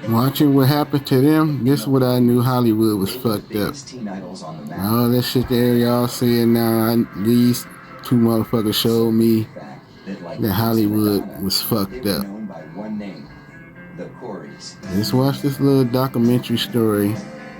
Watching what happened to them, this is what I knew Hollywood was fucked up. All that shit there y'all seeing now, these two motherfuckers showed me that Hollywood was fucked up. Just watch this little documentary story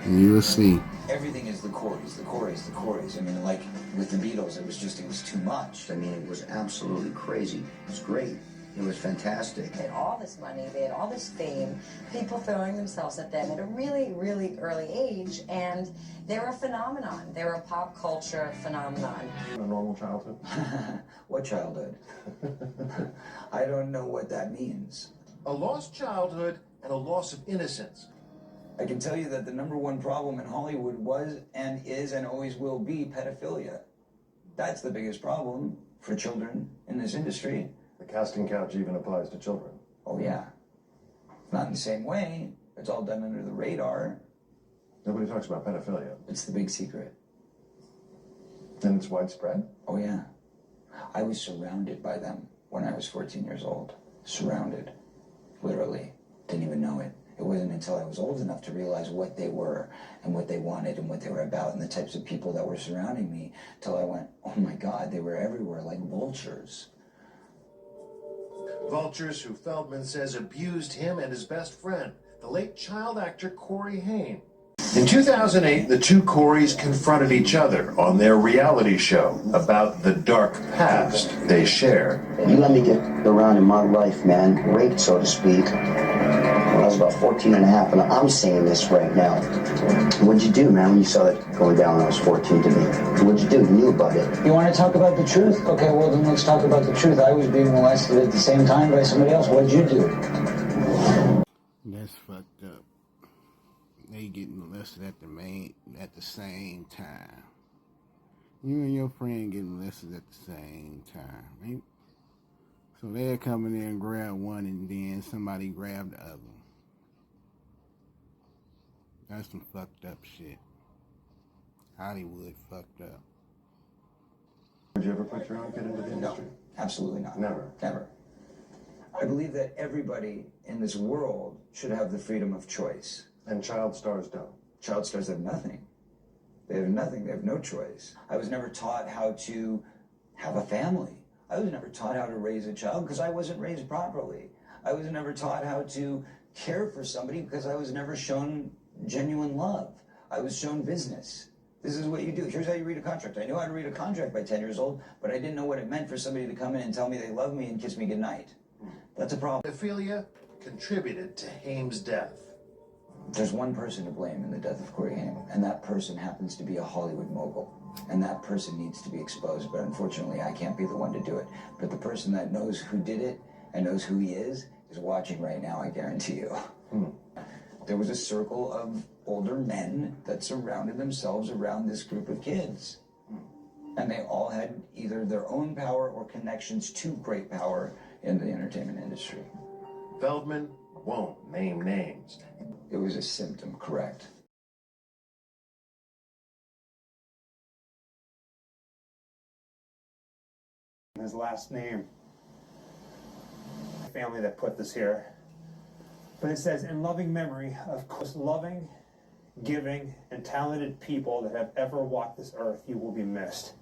and you will see. Everything is the Coreys, the Coreys, the Coreys. I mean, like with the Beatles, it was too much. I mean, it was absolutely crazy. It was great. It was fantastic. They had all this money, they had all this fame, people throwing themselves at them at a really, really early age, and they're a phenomenon. They're a pop culture phenomenon. A normal childhood? What childhood? I don't know what that means. A lost childhood and a loss of innocence. I can tell you that the number one problem in Hollywood was and is and always will be pedophilia. That's the biggest problem for children in this industry. The casting couch even applies to children. Oh, yeah. Not in the same way. It's all done under the radar. Nobody talks about pedophilia. It's the big secret. And it's widespread? Oh, yeah. I was surrounded by them when I was 14 years old. Surrounded. Literally. Didn't even know it. It wasn't until I was old enough to realize what they were and what they wanted and what they were about and the types of people that were surrounding me till I went, oh my God, they were everywhere like vultures. Vultures who Feldman says abused him and his best friend, the late child actor Corey Haim. In 2008, the two Coreys confronted each other on their reality show about the dark past they share. You let me get around in my life, man, raped, so to speak, when I was about 14 and a half, and I'm saying this right now. What'd you do, man, when you saw it going down when I was 14 to me? What'd you do? You knew about it. You want to talk about the truth? Okay, well, then let's talk about the truth. I was being molested at the same time by somebody else. What'd you do? That's fucked up. They getting molested at the same time. You and your friend getting molested at the same time, right? So they're coming in and grab one and then somebody grab the other. That's some fucked up shit. Hollywood fucked up. Would you ever put your own kid into the industry? No, absolutely not. Never. Never. I believe that everybody in this world should have the freedom of choice. And child stars don't. Child stars have nothing. They have nothing. They have no choice. I was never taught how to have a family. I was never taught how to raise a child because I wasn't raised properly. I was never taught how to care for somebody because I was never shown genuine love. I was shown business. This is what you do. Here's how you read a contract. I knew how to read a contract by 10 years old, but I didn't know what it meant for somebody to come in and tell me they love me and kiss me goodnight. That's a problem. Pedophilia contributed to Haim's death. There's one person to blame in the death of Corey Haim, and that person happens to be a Hollywood mogul. And that person needs to be exposed, but unfortunately I can't be the one to do it. But the person that knows who did it and knows who he is watching right now, I guarantee you. There was a circle of older men that surrounded themselves around this group of kids. And they all had either their own power or connections to great power in the entertainment industry. Feldman won't name names. It was a symptom, correct. His last name. The family that put this here. But it says, in loving memory of most loving, giving, and talented people that have ever walked this earth, you will be missed.